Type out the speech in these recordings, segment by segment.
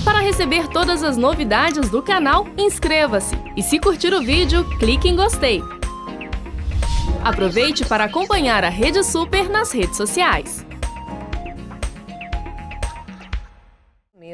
Para receber todas as novidades do canal, inscreva-se e se curtir o vídeo, clique em gostei. Aproveite para acompanhar a Rede Super nas redes sociais.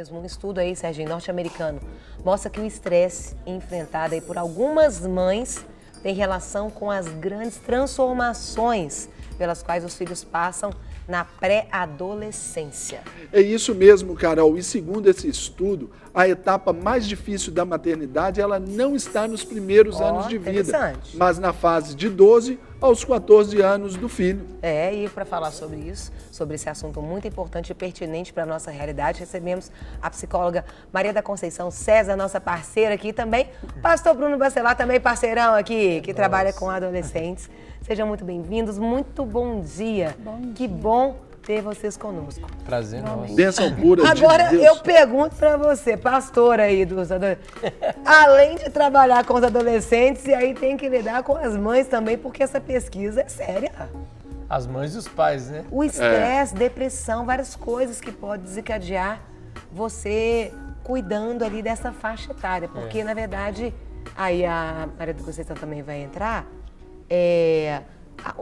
Um estudo aí, Serginho, norte-americano, mostra que o estresse enfrentado aí por algumas mães tem relação com as grandes transformações pelas quais os filhos passam na pré-adolescência. É isso mesmo, Carol. E segundo esse estudo, a etapa mais difícil da maternidade, ela não está nos primeiros anos de vida, mas na fase de 12 aos 14 anos do filho. E para falar sobre isso, sobre esse assunto muito importante e pertinente para a nossa realidade, recebemos a psicóloga Maria da Conceição César, nossa parceira aqui também, pastor Bruno Bacelar, também parceirão aqui, que trabalha com adolescentes. Sejam muito bem-vindos, muito bom dia. Que bom ter vocês conosco. Prazer nosso. Bênção pura de Deus. Agora eu pergunto para você, pastor aí dos adolescentes, além de trabalhar com os adolescentes, e aí tem que lidar com as mães também, porque essa pesquisa é séria. As mães e os pais, né? O estresse, depressão, várias coisas que podem desencadear você cuidando ali dessa faixa etária, porque na verdade, aí a Maria da Conceição também vai entrar,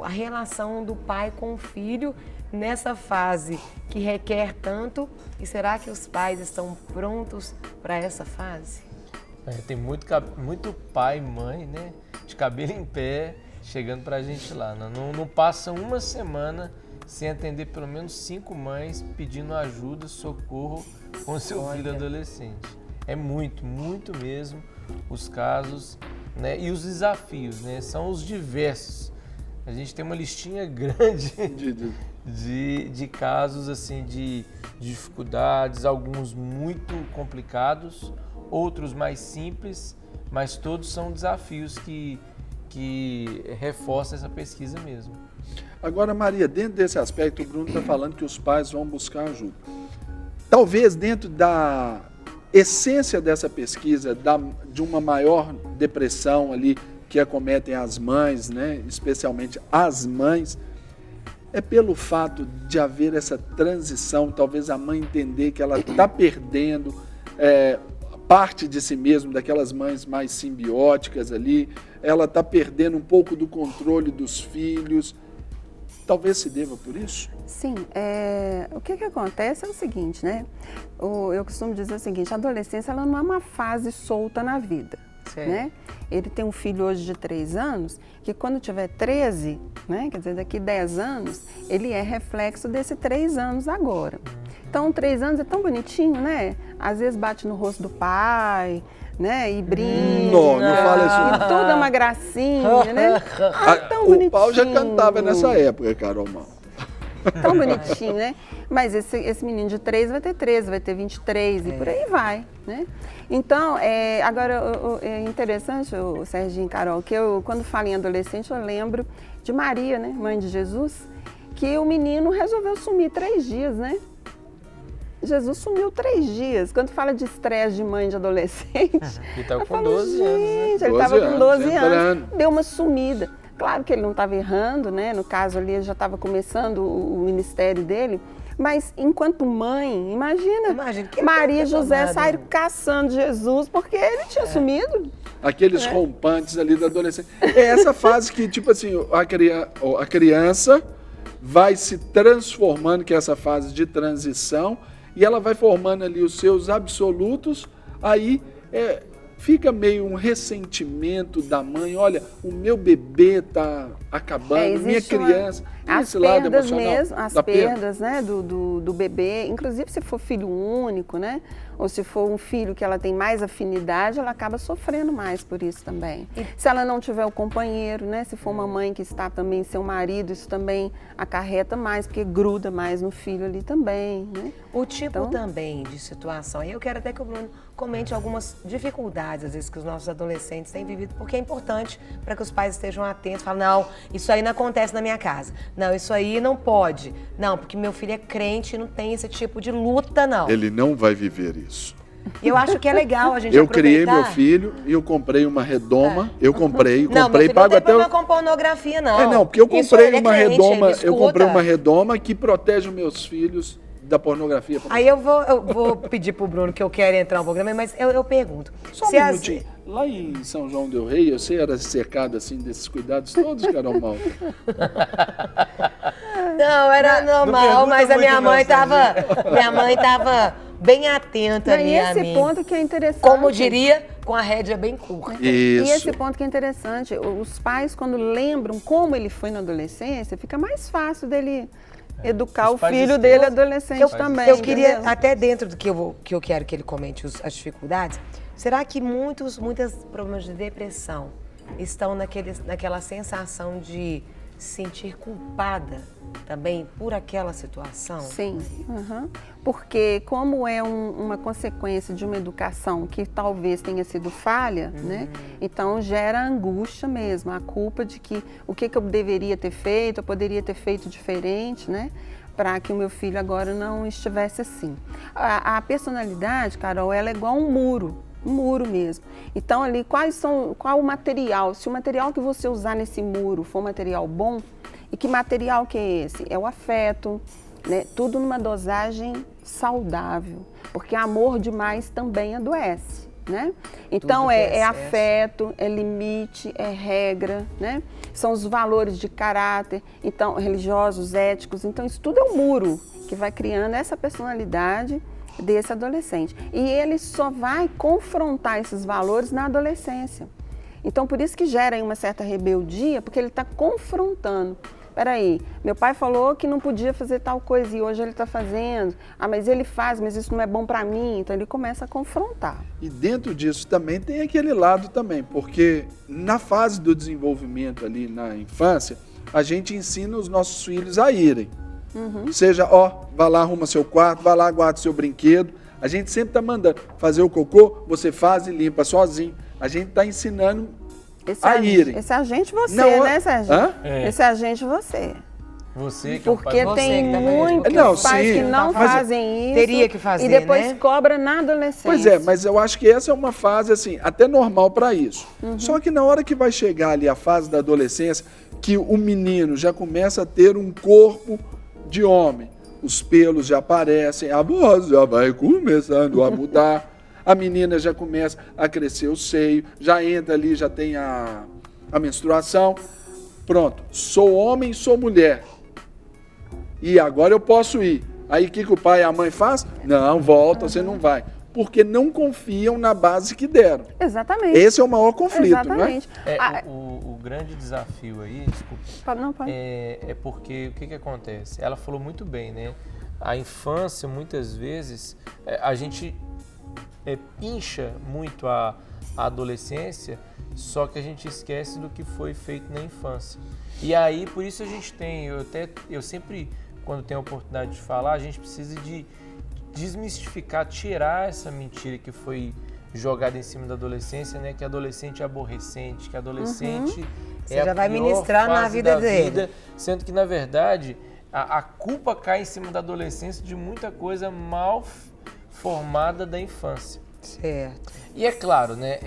a relação do pai com o filho nessa fase que requer tanto. E será que os pais estão prontos para essa fase? Tem muito pai e mãe, né, de cabelo em pé, chegando pra gente lá. Não passa uma semana sem atender pelo menos 5 mães pedindo ajuda, socorro com seu filho adolescente. É muito mesmo os casos, né, e os desafios, né, são os diversos. A gente tem uma listinha grande de casos assim, de dificuldades, alguns muito complicados, outros mais simples, mas todos são desafios que reforçam essa pesquisa mesmo. Agora, Maria, dentro desse aspecto, o Bruno está falando que os pais vão buscar ajuda. Talvez dentro da essência dessa pesquisa, de uma maior depressão ali, que acometem as mães, né, especialmente as mães, é pelo fato de haver essa transição, talvez a mãe entender que ela está perdendo parte de si mesma, daquelas mães mais simbióticas ali, ela está perdendo um pouco do controle dos filhos. Talvez se deva por isso? Sim, o que acontece é o seguinte, né? Eu costumo dizer o seguinte, a adolescência ela não é uma fase solta na vida. Né? Ele tem um filho hoje de 3 anos, que quando tiver 13, né, quer dizer, daqui 10 anos, ele é reflexo desse 3 anos agora. Então, 3 anos é tão bonitinho, né? Às vezes bate no rosto do pai, né? E brinca. Não fala isso. E tudo é uma gracinha, né? Tão bonitinho. O pau já cantava nessa época, Carol Mal. Tão bonitinho, né? Mas esse menino de 3 vai ter 13, vai ter 23 e por aí vai, né? Então, agora é interessante, o Serginho e Carol, que eu, quando falo em adolescente, eu lembro de Maria, né? Mãe de Jesus, que o menino resolveu sumir 3 dias, né? Jesus sumiu 3 dias. Quando fala de estresse de mãe de adolescente, ele estava com 12 anos, né? Ele estava com 12 anos, deu uma sumida. Claro que ele não estava errando, né? No caso ali, ele já estava começando o ministério dele. Mas, enquanto mãe, imagina Maria e José saíram caçando Jesus porque ele tinha sumido. Aqueles rompantes ali da adolescência. É essa fase que, tipo assim, a criança vai se transformando, que é essa fase de transição, e ela vai formando ali os seus absolutos, aí fica meio um ressentimento da mãe, olha, o meu bebê está acabando, minha criança. As perdas mesmo, as perdas, né, do bebê, inclusive se for filho único, né, ou se for um filho que ela tem mais afinidade, ela acaba sofrendo mais por isso também. Se ela não tiver o companheiro, né, se for uma mãe que está também seu marido, isso também acarreta mais, porque gruda mais no filho ali também, né. O tipo também de situação, e eu quero até que o Bruno comente algumas dificuldades, às vezes, que os nossos adolescentes têm vivido, porque é importante para que os pais estejam atentos, falem, não, isso aí não acontece na minha casa. Não, isso aí não pode. Não, porque meu filho é crente e não tem esse tipo de luta, não. Ele não vai viver isso. Eu acho que é legal a gente aproveitar. Eu criei meu filho e eu comprei uma redoma. Eu comprei, pago até... Não, com pornografia, não. Não, porque eu comprei uma redoma, uma redoma que protege os meus filhos da pornografia. Aí eu vou pedir pro Bruno, que eu quero entrar um pouco também, mas eu pergunto. Só um minutinho. Lá em São João del Rei, você era cercado assim desses cuidados todos, Carol Malta? Não, era normal, mas a minha mãe tava bem atenta ali a mim. E esse ponto que é interessante. Como diria, com a rédea bem curta. Isso. E esse ponto que é interessante, os pais, quando lembram como ele foi na adolescência, fica mais fácil dele educar o filho dele adolescente também. Eu queria, entendeu? até dentro do que eu quero que ele comente as dificuldades, será que muitos problemas de depressão estão naquela sensação de se sentir culpada também por aquela situação? Sim, porque como é uma consequência de uma educação que talvez tenha sido falha, né? Então gera angústia mesmo, a culpa de que o que eu deveria ter feito, eu poderia ter feito diferente, né? Para que o meu filho agora não estivesse assim. A personalidade, Carol, ela é igual um muro mesmo. Então ali, qual o material? Se o material que você usar nesse muro for um material bom, e que material que é esse? É o afeto, né? Tudo numa dosagem saudável, porque amor demais também adoece, né? Então é afeto, é limite, é regra, né? São os valores de caráter, então religiosos, éticos, então isso tudo é um muro que vai criando essa personalidade desse adolescente. E ele só vai confrontar esses valores na adolescência. Então, por isso que gera aí uma certa rebeldia, porque ele está confrontando. Peraí, meu pai falou que não podia fazer tal coisa e hoje ele está fazendo. Ah, mas ele faz, mas isso não é bom para mim. Então, ele começa a confrontar. E dentro disso também tem aquele lado também, porque na fase do desenvolvimento ali na infância, a gente ensina os nossos filhos a irem. Seja, vai lá, arruma seu quarto, vai lá, guarda seu brinquedo. A gente sempre está mandando fazer o cocô, você faz e limpa sozinho. A gente está ensinando a irem. Esse agente você, Não, né, Sérgio? É. Esse agente você. Você que é um Porque pai. tem que tá muitos pais sim, que não mas fazem isso. teria que fazer, e depois né? cobra na adolescência. Pois é, mas eu acho que essa é uma fase assim, até normal para isso. Só que na hora que vai chegar ali a fase da adolescência, que o menino já começa a ter um corpo de homem, os pelos já aparecem, a voz já vai começando a mudar, a menina já começa a crescer o seio, já entra ali, já tem a menstruação. Pronto, sou homem, sou mulher. E agora eu posso ir. Aí o que o pai e a mãe faz? Não, volta, você não vai. Porque não confiam na base que deram. Exatamente. Esse é o maior conflito, Exatamente. O grande desafio aí, desculpa, Não pode. é porque o que acontece? Ela falou muito bem, né? A infância, muitas vezes, a gente pincha muito a adolescência, só que a gente esquece do que foi feito na infância. E aí, por isso a gente tem, eu sempre, quando tenho a oportunidade de falar, a gente precisa de desmistificar, tirar essa mentira que foi jogada em cima da adolescência, né? Que adolescente é aborrecente, que adolescente Você é já a vai pior ministrar na fase vida da dele. vida, sendo que, na verdade, a culpa cai em cima da adolescência de muita coisa mal formada da infância. Certo. E é claro, né?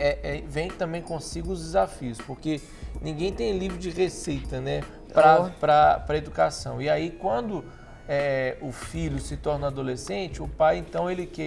Vem também consigo os desafios, porque ninguém tem livro de receita, né? Para a educação. E aí, quando o filho se torna adolescente, o pai, então,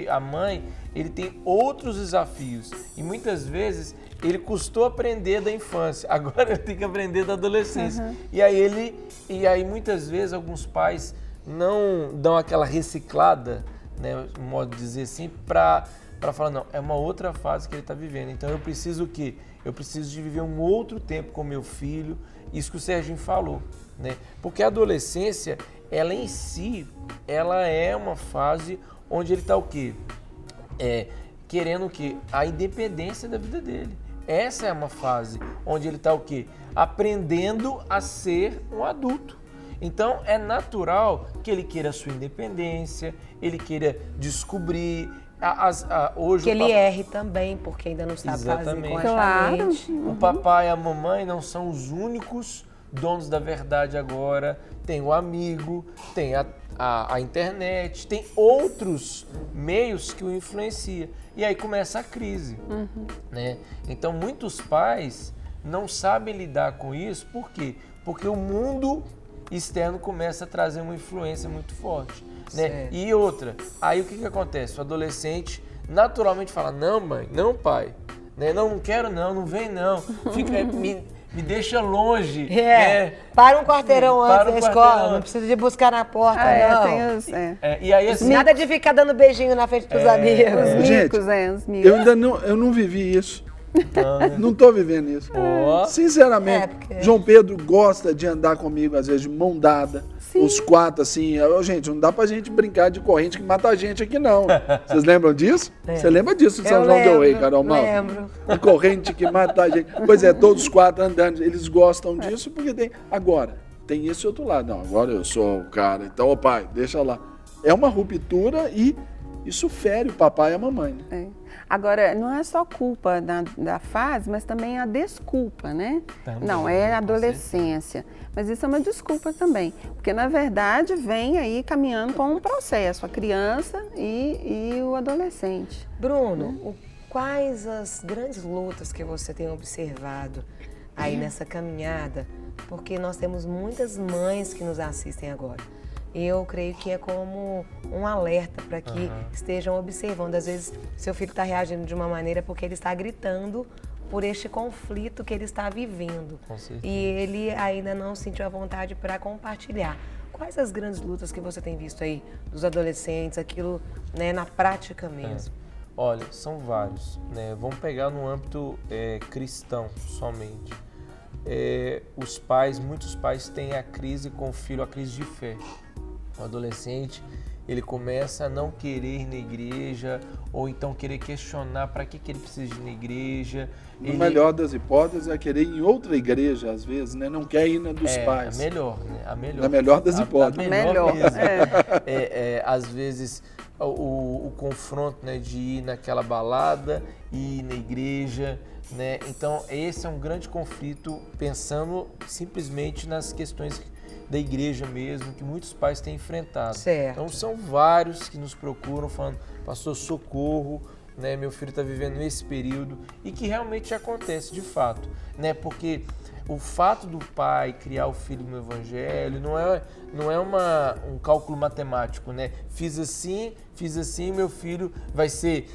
a mãe, ele tem outros desafios. E muitas vezes ele custou aprender da infância, agora ele tem que aprender da adolescência. E aí muitas vezes alguns pais não dão aquela reciclada, né, modo de dizer assim, para falar, não, é uma outra fase que ele está vivendo. Então eu preciso o quê? Eu preciso de viver um outro tempo com meu filho, isso que o Serginho falou, né? Porque a adolescência, ela em si, ela é uma fase onde ele está o quê? Querendo o quê? A independência da vida dele. Essa é uma fase onde ele está o quê? Aprendendo a ser um adulto. Então é natural que ele queira a sua independência, ele queira descobrir. Hoje que ele erre também, porque ainda não sabe fazer corretamente. O papai e a mamãe não são os únicos donos da verdade agora. Tem o amigo, tem a internet, tem outros meios que o influenciam. E aí começa a crise. Né? Então muitos pais não sabem lidar com isso. Por quê? Porque o mundo externo começa a trazer uma influência muito forte. né? E outra, aí o que acontece? O adolescente naturalmente fala, não mãe, não pai, né? Não quero não vem não, fica, me deixa longe. Para um quarteirão antes da escola, não precisa de buscar na porta, não. E aí, assim, nada de ficar dando beijinho na frente dos amigos. Os micos, os micos. Eu não vivi isso. Não tô vivendo isso. Sinceramente, João Pedro gosta de andar comigo, às vezes, de mão dada. Sim. Os 4, assim. Gente, não dá pra gente brincar de corrente que mata a gente aqui, não. Vocês lembram disso? Você lembra disso de São João del Rei, Carol Malta? Lembro. A corrente que mata a gente. Pois é, todos os 4 andando, eles gostam disso porque tem... Agora, tem esse outro lado. Não, agora eu sou o cara, então, ô pai, deixa lá. É uma ruptura e isso fere o papai e a mamãe, né? Agora, não é só culpa da fase, mas também a desculpa, né? Também, não, é a adolescência. Mas isso é uma desculpa também. Porque, na verdade, vem aí caminhando com um processo, a criança e o adolescente. Bruno, quais as grandes lutas que você tem observado aí nessa caminhada? Porque nós temos muitas mães que nos assistem agora. Eu creio que é como um alerta para que estejam observando. Às vezes, seu filho está reagindo de uma maneira porque ele está gritando por este conflito que ele está vivendo. E ele ainda não sentiu a vontade para compartilhar. Quais as grandes lutas que você tem visto aí dos adolescentes, aquilo, né, na prática mesmo? Olha, são vários, né? Vamos pegar no âmbito cristão somente. Muitos pais têm a crise com o filho, a crise de fé. O adolescente, ele começa a não querer ir na igreja, ou então querer questionar para que ele precisa ir na igreja. O melhor das hipóteses é querer ir em outra igreja, às vezes, né? Não quer ir na dos pais. A melhor, né? A melhor. Na melhor das hipóteses. A melhor. Às vezes, o confronto, né, de ir naquela balada e ir na igreja, né? Então, esse é um grande conflito, pensando simplesmente nas questões da igreja mesmo, que muitos pais têm enfrentado. Certo. Então, são vários que nos procuram falando, pastor, socorro, né, meu filho está vivendo esse período, e que realmente acontece de fato, né, porque o fato do pai criar o filho no evangelho não é um cálculo matemático, né? Fiz assim, meu filho vai ser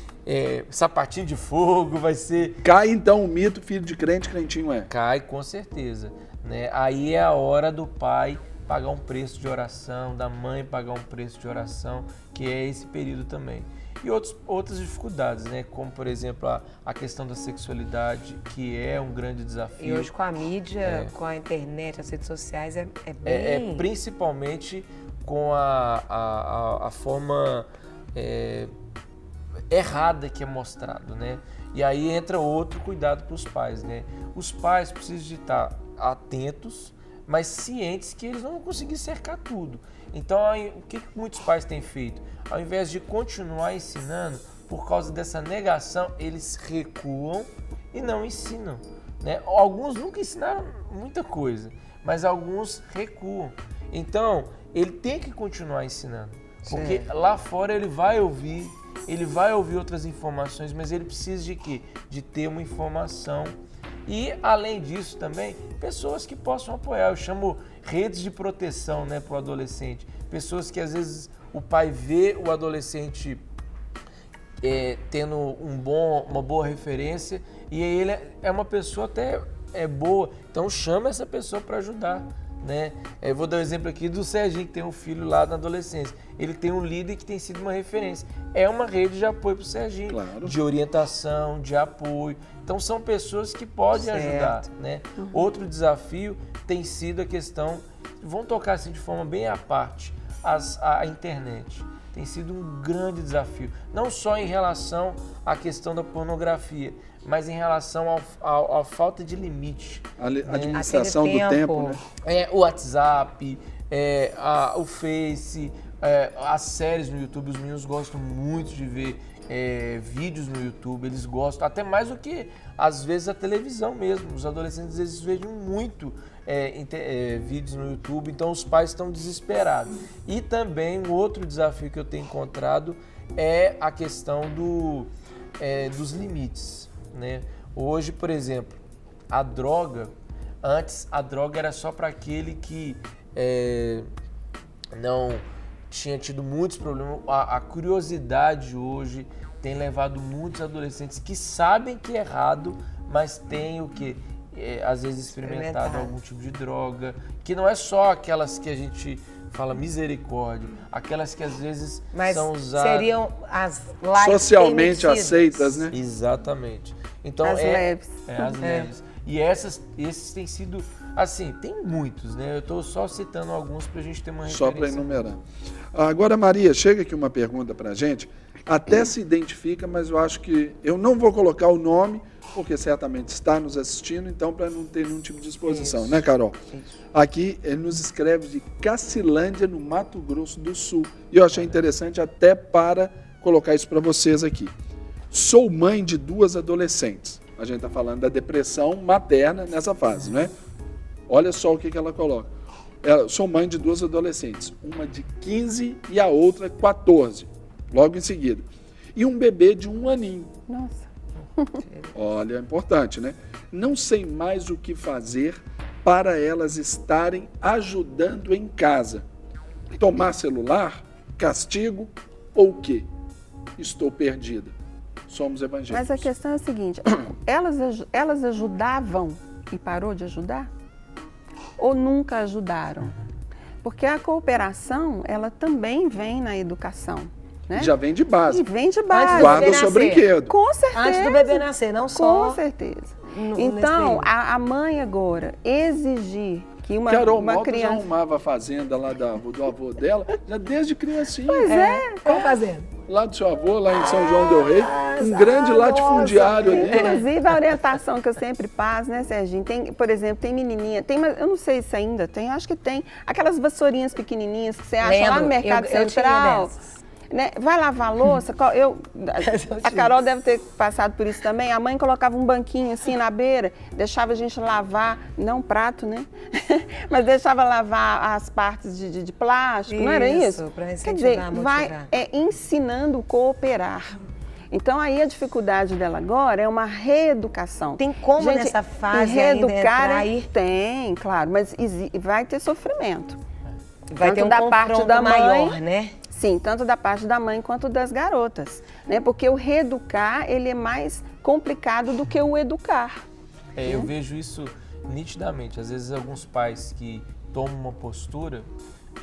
sapatinho de fogo, vai ser... Cai então o mito, filho de crente, crentinho é. Cai, com certeza. Né? Aí é a hora do pai pagar um preço de oração, da mãe pagar um preço de oração, que é esse período também. E outras dificuldades, né? Como, por exemplo, a questão da sexualidade, que é um grande desafio. E hoje com a mídia, com a internet, as redes sociais, é bem... principalmente com a forma errada que é mostrado, né? E aí entra outro cuidado para os pais, né? Os pais precisam de estar atentos, mas cientes que eles não vão conseguir cercar tudo. Então, o que muitos pais têm feito? Ao invés de continuar ensinando, por causa dessa negação, eles recuam e não ensinam, né? Alguns nunca ensinaram muita coisa, mas alguns recuam. Então, ele tem que continuar ensinando, porque lá fora ele vai ouvir outras informações, mas ele precisa de quê? De ter uma informação. E, além disso, também, pessoas que possam apoiar. Eu chamo redes de proteção, né, para o adolescente. Pessoas que, às vezes, o pai vê o adolescente tendo uma boa referência e ele é uma pessoa até boa. Então, chama essa pessoa para ajudar. Né? Eu vou dar um exemplo aqui do Serginho, que tem um filho lá na adolescência. Ele tem um líder que tem sido uma referência. É uma rede de apoio para o Serginho, claro. De orientação, de apoio. Então, são pessoas que podem ajudar. Né? Outro desafio tem sido a questão, vamos tocar assim de forma bem à parte, a internet. Tem sido um grande desafio, não só em relação à questão da pornografia, mas em relação à falta de limite. A administração do tempo, né? O WhatsApp, o Face, as séries no YouTube. Os meninos gostam muito de ver vídeos no YouTube, eles gostam, até mais do que, às vezes, a televisão mesmo. Os adolescentes, às vezes, veem muito vídeos no YouTube, então os pais estão desesperados. E também um outro desafio que eu tenho encontrado é a questão dos limites. Né? Hoje, por exemplo, antes a droga era só para aquele que não tinha tido muitos problemas. A curiosidade hoje tem levado muitos adolescentes que sabem que é errado, mas tem o quê? Às vezes experimentado algum tipo de droga, que não é só aquelas que a gente fala misericórdia, aquelas que às vezes são usadas... seriam as light socialmente permitidas. aceitas, né? Exatamente. Então, As leves. As leves. E esses têm sido, assim, tem muitos, né? Eu estou só citando alguns para a gente ter uma referência. Só para enumerar. Agora, Maria, chega aqui uma pergunta para a gente. Até se identifica, mas eu acho que eu não vou colocar o nome, porque certamente está nos assistindo, então para não ter nenhum tipo de exposição, Isso. né, Carol? Isso. Aqui ele nos escreve de Cacilândia, no Mato Grosso do Sul. E eu achei interessante até para colocar isso para vocês aqui. Sou mãe de 2 adolescentes. A gente está falando da depressão materna nessa fase, né? Olha só o que ela coloca. Sou mãe de 2 adolescentes, uma de 15 e a outra 14, logo em seguida. E um bebê de 1 aninho. Nossa. Olha, é importante, né? Não sei mais o que fazer para elas estarem ajudando em casa. Tomar celular, castigo ou o quê? Estou perdida. Somos evangélicos. Mas a questão é a seguinte, elas ajudavam e parou de ajudar? Ou nunca ajudaram? Porque a cooperação, ela também vem na educação, né? Já vem de base. E vem de base. Guarda o nascer. seu brinquedo. Com certeza. Antes do bebê nascer, não só... Com certeza. nesse Então, período. a mãe agora exigir que Carol uma Mota já criança... arrumava a fazenda lá do avô dela, já desde criancinha. Pois é. Qual fazendo? Lá do seu avô, lá em São João del Rei, um grande latifundiário ali. Inclusive, a orientação que eu sempre passo, né, Serginho? Tem, por exemplo, tem menininha, eu não sei se ainda tem, acho que tem, aquelas vassourinhas pequenininhas que você acha lá no Mercado Central. Né? Vai lavar a louça, a Carol deve ter passado por isso também, a mãe colocava um banquinho assim na beira, deixava a gente lavar, não prato, né? Mas deixava lavar as partes de plástico, não era isso? Quer dizer, vai ensinando a cooperar. Então, aí a dificuldade dela agora é uma reeducação. Tem como gente, nessa fase reeducar ainda entrar aí? Tem, claro, mas vai ter sofrimento. Vai Tanto ter um da parte da mãe, maior, né? Sim, tanto da parte da mãe quanto das garotas, né? Porque o reeducar, ele é mais complicado do que o educar. Eu vejo isso nitidamente. Às vezes alguns pais que tomam uma postura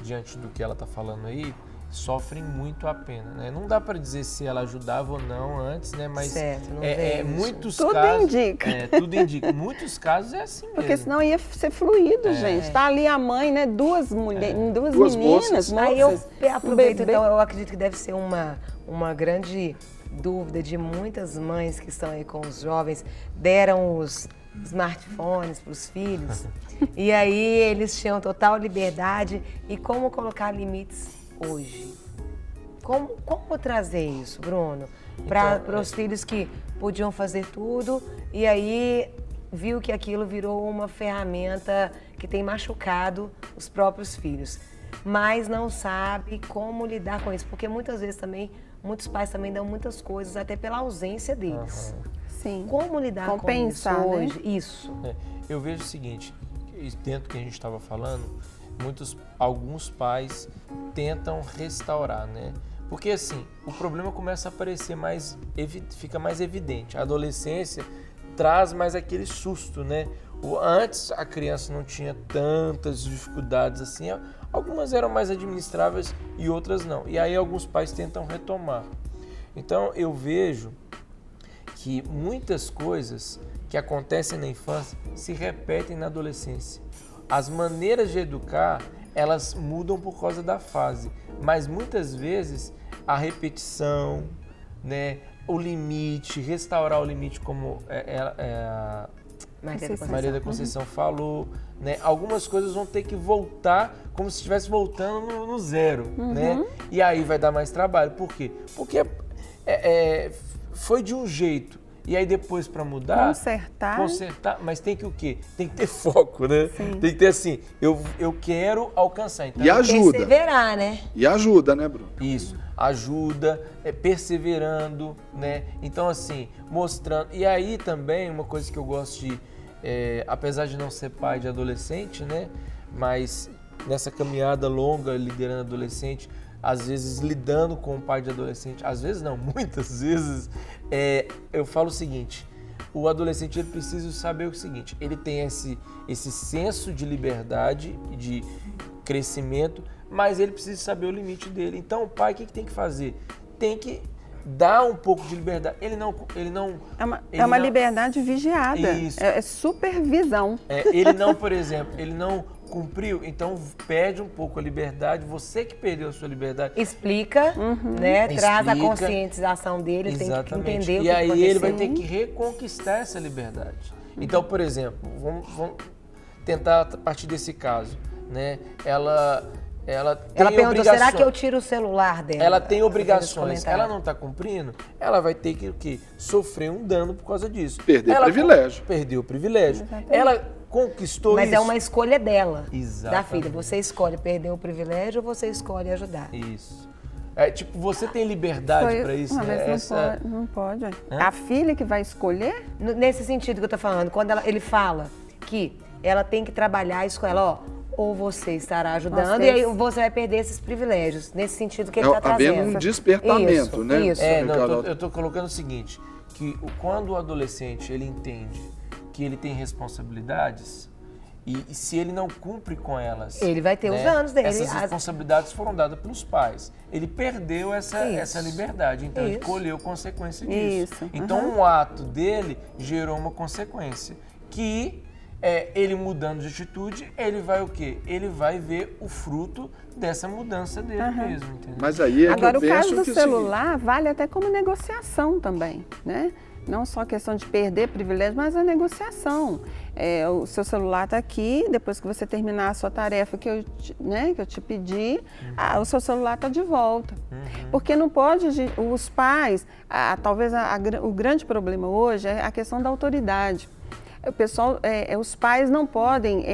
diante do que ela está falando aí, sofrem muito a pena, né? Não dá para dizer se ela ajudava ou não antes, né? Mas certo, não muitos tudo casos... indica. Tudo indica. Muitos casos é assim mesmo. Porque senão ia ser fluido, gente. Tá ali a mãe, né? Duas meninas, moças. Aí eu aproveito, então, eu acredito que deve ser uma grande dúvida de muitas mães que estão aí com os jovens, deram os smartphones para os filhos, e aí eles tinham total liberdade. E como colocar limites hoje? Como trazer isso, Bruno? Para os filhos que podiam fazer tudo e aí viu que aquilo virou uma ferramenta que tem machucado os próprios filhos, mas não sabe como lidar com isso, porque muitas vezes também, muitos pais também dão muitas coisas até pela ausência deles. Sim. Como lidar Compensar, com isso né? hoje? Isso. Eu vejo o seguinte, dentro do que a gente estava falando, alguns pais tentam restaurar, né? Porque assim, o problema começa a aparecer fica mais evidente. A adolescência traz mais aquele susto, né? Antes a criança não tinha tantas dificuldades assim, algumas eram mais administráveis e outras não. E aí alguns pais tentam retomar. Então eu vejo que muitas coisas que acontecem na infância se repetem na adolescência. As maneiras de educar, elas mudam por causa da fase, mas muitas vezes a repetição, né, o limite, restaurar o limite, como a Maria da Conceição falou, né, algumas coisas vão ter que voltar como se estivesse voltando no zero, né? E aí vai dar mais trabalho. Por quê? Porque foi de um jeito. E aí depois para mudar... Consertar, mas tem que o quê? Tem que ter foco, né? Sim. Tem que ter assim, eu quero alcançar. Então, e ajuda. Perseverar, né? E ajuda, né, Bruno? Isso, ajuda, perseverando, né? Então assim, mostrando... E aí também, uma coisa que eu gosto de... apesar de não ser pai de adolescente, né? Mas nessa caminhada longa, liderando adolescente, às vezes lidando com o pai de adolescente, às vezes não, muitas vezes, eu falo o seguinte, o adolescente ele precisa saber o seguinte, ele tem esse senso de liberdade, de crescimento, mas ele precisa saber o limite dele. Então o pai o que tem que fazer? Tem que dar um pouco de liberdade. Ele não é uma liberdade vigiada. Isso. É supervisão. Ele não, por exemplo, ele não cumpriu, então perde um pouco a liberdade. Você que perdeu a sua liberdade. Explica, né? Traz a Explica. conscientização dele, ele tem que entender o que E aí aconteceu. ele vai ter que reconquistar essa liberdade. Então, por exemplo, vamos tentar a partir desse caso, né? Ela tem perguntou, obrigações. será que eu tiro o celular dela? Ela tem Ela obrigações. fez esse comentário. Ela não está cumprindo, ela vai ter que o quê? Sofrer um dano por causa disso. Perder privilégio. Perdeu o privilégio. Ela conquistou Mas isso. é uma escolha dela, da Exatamente. filha. Você escolhe perder o privilégio ou você escolhe ajudar? Isso. Tipo, você tem liberdade para isso, né? Mas não pode. A filha que vai escolher? Nesse sentido que eu tô falando, quando ele fala que ela tem que trabalhar a escola, ó, ou você estará ajudando e aí você vai perder esses privilégios. Nesse sentido que ele está trazendo. Havendo um despertamento, Isso, né? Isso. Eu tô colocando o seguinte, que quando o adolescente ele entende que ele tem responsabilidades e se ele não cumpre com elas... Ele vai ter os anos dele. Essas responsabilidades foram dadas pelos pais. Ele perdeu essa liberdade, então ele colheu consequência disso. Isso. Então um ato dele gerou uma consequência que... ele mudando de atitude, ele vai o quê? Ele vai ver o fruto dessa mudança dele mesmo, entendeu? Mas aí Agora, o caso do que celular vale até como negociação também, né? Não só a questão de perder privilégio, mas a negociação. O seu celular está aqui, depois que você terminar a sua tarefa que eu te pedi, o seu celular está de volta. Porque não pode, os pais, talvez o grande problema hoje é a questão da autoridade. O pessoal, os pais não podem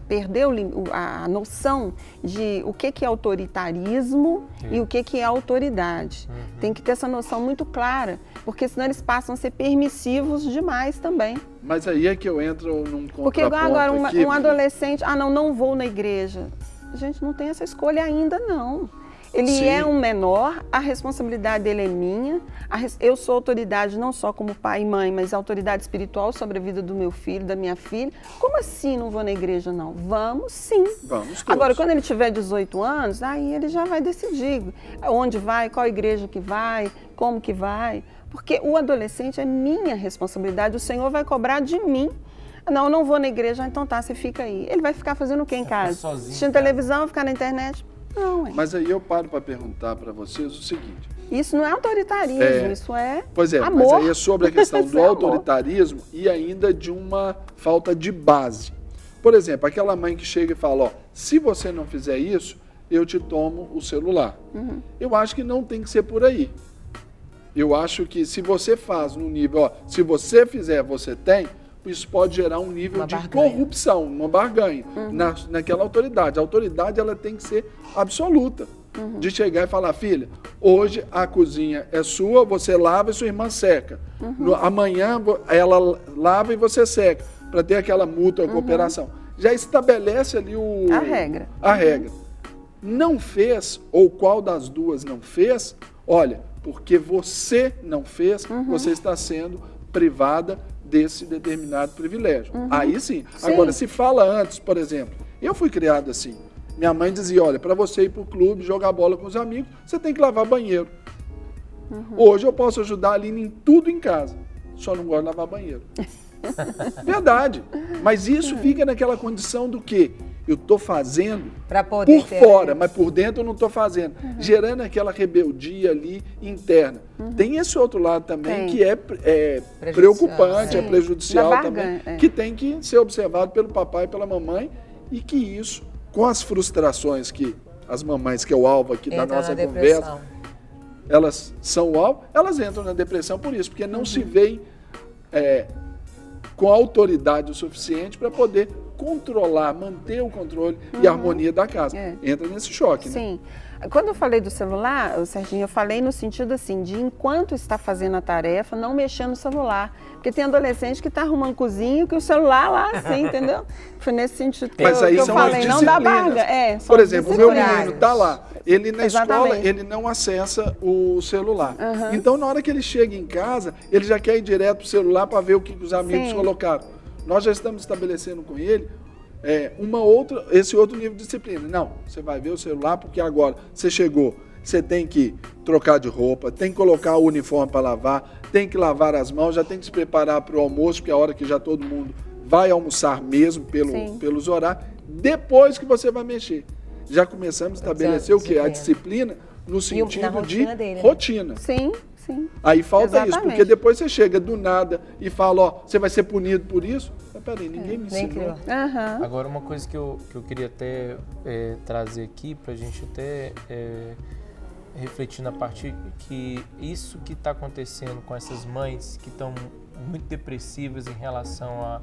perder a noção de o que é autoritarismo e o que é autoridade. Tem que ter essa noção muito clara, porque senão eles passam a ser permissivos demais também. Mas aí é que eu entro num contraponto Porque agora aqui, um adolescente, não vou na igreja. Gente, não tem essa escolha ainda não. Ele é um menor, a responsabilidade dele é minha. Eu sou autoridade não só como pai e mãe, mas autoridade espiritual sobre a vida do meu filho, da minha filha. Como assim não vou na igreja, não? Vamos sim. Vamos todos. Agora, quando ele tiver 18 anos, aí ele já vai decidir onde vai, qual igreja que vai, como que vai. Porque o adolescente é minha responsabilidade, o Senhor vai cobrar de mim. Não vou na igreja, então tá, você fica aí. Ele vai ficar fazendo o quê em casa? Sozinho, assistindo televisão, ficar na internet? Não, Mas aí eu paro para perguntar para vocês o seguinte. Isso não é autoritarismo, isso é Pois é, amor. mas aí é sobre a questão Isso do é autoritarismo e ainda de uma falta de base. Por exemplo, aquela mãe que chega e fala, se você não fizer isso, eu te tomo o celular. Eu acho que não tem que ser por aí. Eu acho que se você faz no nível, se você fizer, você tem, isso pode gerar um nível de corrupção, uma barganha naquela autoridade. A autoridade ela tem que ser absoluta. De chegar e falar, filha, hoje a cozinha é sua, você lava e sua irmã seca. Amanhã ela lava e você seca, para ter aquela mútua cooperação. Já estabelece ali a regra. Não fez, ou qual das duas não fez, olha, porque você não fez, você está sendo privada desse determinado privilégio. Aí sim. Agora, se fala antes, por exemplo, eu fui criado assim. Minha mãe dizia, olha, para você ir para o clube, jogar bola com os amigos, você tem que lavar banheiro. Hoje eu posso ajudar a Aline em tudo em casa, só não gosto de lavar banheiro. Verdade. Mas isso fica naquela condição do quê? Eu estou fazendo por fora, mas por dentro eu não estou fazendo. Gerando aquela rebeldia ali interna. Tem esse outro lado também que é preocupante, é prejudicial também, que tem que ser observado pelo papai e pela mamãe e que isso, com as frustrações que as mamães, que é o alvo aqui da nossa conversa, elas são o alvo, elas entram na depressão por isso, porque não se veem com autoridade o suficiente para poder controlar, manter o controle e a harmonia da casa. Entra nesse choque, né? Sim. Quando eu falei do celular, Serginho, eu falei no sentido assim, de enquanto está fazendo a tarefa, não mexer no celular. Porque tem adolescente que está arrumando cozinha que o celular lá, assim, entendeu? Foi nesse sentido que Mas aí eu são falei, as não dá disciplinas. barga. Por exemplo, o meu menino está lá, ele na Exatamente. escola, ele não acessa o celular. Então, na hora que ele chega em casa, ele já quer ir direto pro celular para ver o que os amigos Sim. colocaram. Nós já estamos estabelecendo com ele esse outro nível de disciplina. Não, você vai ver o celular porque agora você chegou, você tem que trocar de roupa, tem que colocar o uniforme para lavar, tem que lavar as mãos, já tem que se preparar para o almoço, porque é a hora que já todo mundo vai almoçar mesmo pelos horários, depois que você vai mexer. Já começamos a estabelecer o quê? A disciplina no sentido de dele, né? rotina. Sim, sim. Aí falta isso, Exatamente. porque depois você chega do nada e fala, ó, você vai ser punido por isso. Mas peraí, ninguém me ensinou. Agora, uma coisa que eu queria até trazer aqui, pra gente até refletir na parte que isso que está acontecendo com essas mães que estão muito depressivas em relação a...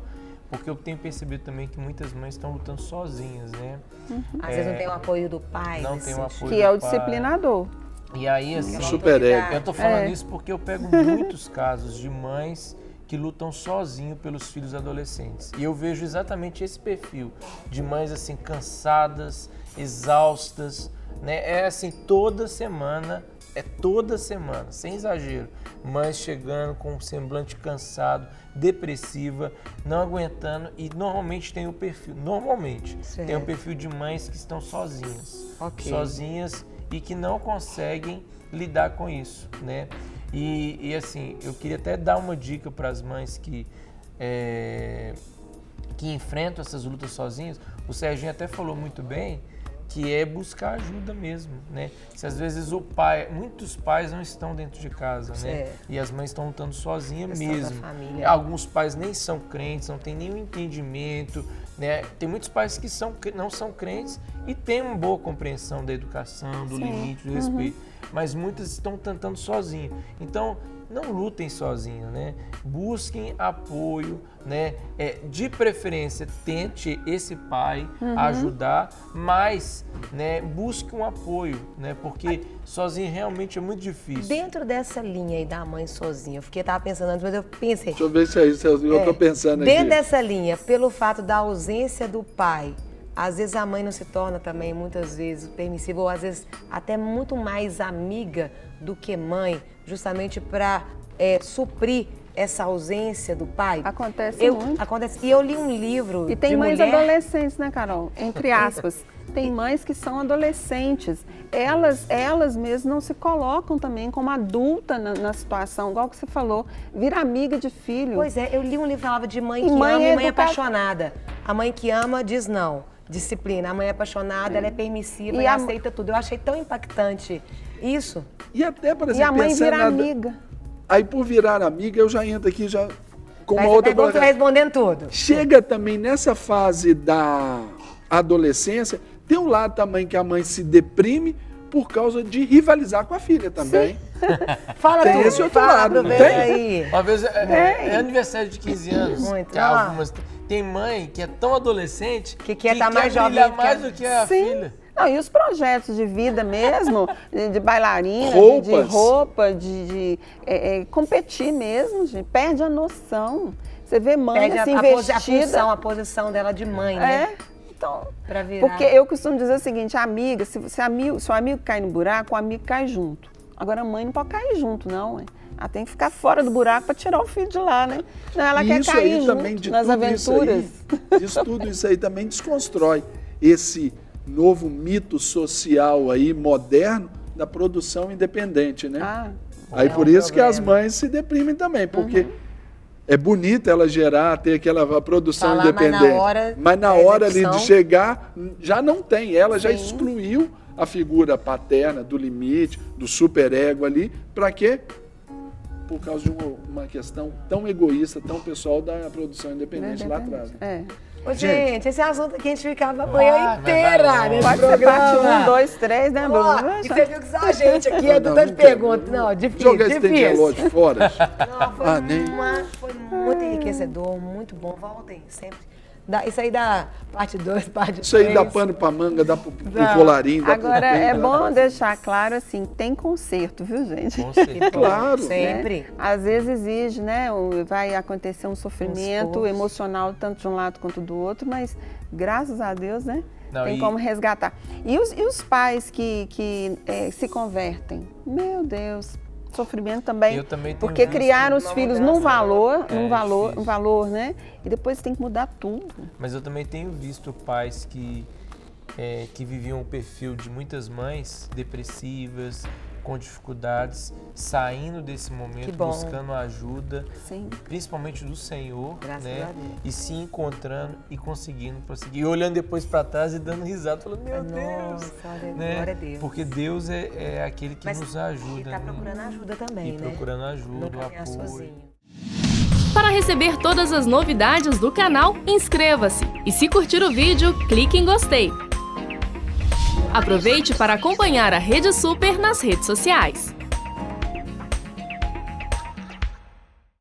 Porque eu tenho percebido também que muitas mães estão lutando sozinhas, né? Às vezes não tem o apoio do pai. Não nesse tem o sentido. apoio Que é o do pai. disciplinador. E aí, assim, Super ego. eu tô falando isso porque eu pego muitos casos de mães que lutam sozinho pelos filhos adolescentes. E eu vejo exatamente esse perfil de mães assim cansadas, exaustas, né? É assim toda semana, sem exagero, mães chegando com um semblante cansado, depressiva, não aguentando e normalmente tem o perfil, tem o perfil de mães que estão sozinhas, sozinhas e que não conseguem lidar com isso, né? E assim, eu queria até dar uma dica para as mães que enfrentam essas lutas sozinhas. O Serginho até falou muito bem que é buscar ajuda mesmo, né? Se às vezes muitos pais não estão dentro de casa, né? E as mães estão lutando sozinhas mesmo. Alguns pais nem são crentes, não tem nenhum entendimento, né? Tem muitos pais que não são crentes e têm uma boa compreensão da educação, do limite, do respeito, mas muitas estão tentando sozinho. Então, não lutem sozinhos, né? Busquem apoio, né? De preferência, tente esse pai ajudar, mas, né, busque um apoio, né? Porque sozinho realmente é muito difícil. Dentro dessa linha aí da mãe sozinha, eu tava pensando antes, mas eu pensei... Deixa eu ver se é isso, eu tô pensando aqui. Dentro dessa linha, pelo fato da ausência do pai, às vezes a mãe não se torna também, muitas vezes, permissiva, ou às vezes até muito mais amiga do que mãe, justamente para suprir essa ausência do pai. Acontece muito. Acontece. E eu li um livro E tem de mães mulher... adolescentes, né, Carol? Entre aspas. Tem mães que são adolescentes. Elas mesmas não se colocam também como adulta na situação, igual que você falou, vira amiga de filho. Pois é, eu li um livro que falava de mãe que ama e mãe apaixonada. A mãe que ama diz não. Disciplina. A mãe é apaixonada, ela é permissiva e aceita tudo. Eu achei tão impactante isso. E até, por exemplo, e a mãe vira amiga. Aí, por virar amiga, eu já entro aqui já com uma outra... Você vai respondendo tudo. Chega também nessa fase da adolescência, tem um lado também que a mãe se deprime por causa de rivalizar com a filha também. Fala tem tudo. esse outro lado, não tem? Aí. Uma vez é aniversário de 15 anos. Muito. Que tem mãe que é tão adolescente que quer estar mais jovem mais do que a filha. Não, e os projetos de vida mesmo, de bailarina, de roupa, de competir mesmo, gente, perde a noção. Você vê mãe perde assim, vestida. A posição dela de mãe, né? Então, pra virar. Porque eu costumo dizer o seguinte, amiga, se o amigo cai no buraco, o amigo cai junto. Agora a mãe não pode cair junto, não. Ela tem que ficar fora do buraco para tirar o filho de lá, né? Não, ela quer cair junto também, nas aventuras. Tudo isso aí também desconstrói esse novo mito social aí, moderno, da produção independente, né? Aí por isso que as mães se deprimem também, porque é bonito ela ter aquela produção independente. Mas na hora ali de chegar, já não tem. Ela já excluiu a figura paterna, do limite, do superego ali. Para quê? Por causa de uma questão tão egoísta, tão pessoal da produção independente lá atrás. Né? Ô, gente, esse assunto aqui a gente ficava a manhã inteira nesse pode programa. Ser parte 1, 2, 3, né, Bruno? E você viu que só a gente aqui é do tanto pergunta. Não, difícil. Jogar esse tem relógio fora? Não, foi muito enriquecedor, muito bom. Voltem sempre. Isso aí dá parte 2, parte 3. Isso aí dá pano pra manga, dá pro colarinho, dá Agora, pro é peito, bom deixar claro, assim, tem conserto, viu, gente? Com certeza. Claro. Sempre. Né? Às vezes exige, né? Vai acontecer um sofrimento esforço. emocional, tanto de um lado quanto do outro, mas graças a Deus, né? Não, tem e- como resgatar. E os pais que se convertem? Meu Deus, sofrimento também. Eu também tenho porque visto criaram os uma filhos mudança, num valor, difícil. um valor, né? E depois tem que mudar tudo. Mas eu também tenho visto pais que viviam o perfil de muitas mães depressivas, com dificuldades, saindo desse Que momento, bom. buscando ajuda, Sim. principalmente do Senhor, Graças né? a Deus. E se encontrando e conseguindo prosseguir. E olhando depois para trás e dando risada, falando, meu Deus! Nossa, olha, Né? glória a Deus. Porque Deus é aquele que Mas nos ajuda. E tá né? procurando ajuda também, E né? procurando ajuda, Não o caminhar apoio. sozinho. Para receber todas as novidades do canal, inscreva-se. E se curtir o vídeo, clique em gostei. Aproveite para acompanhar a Rede Super nas redes sociais.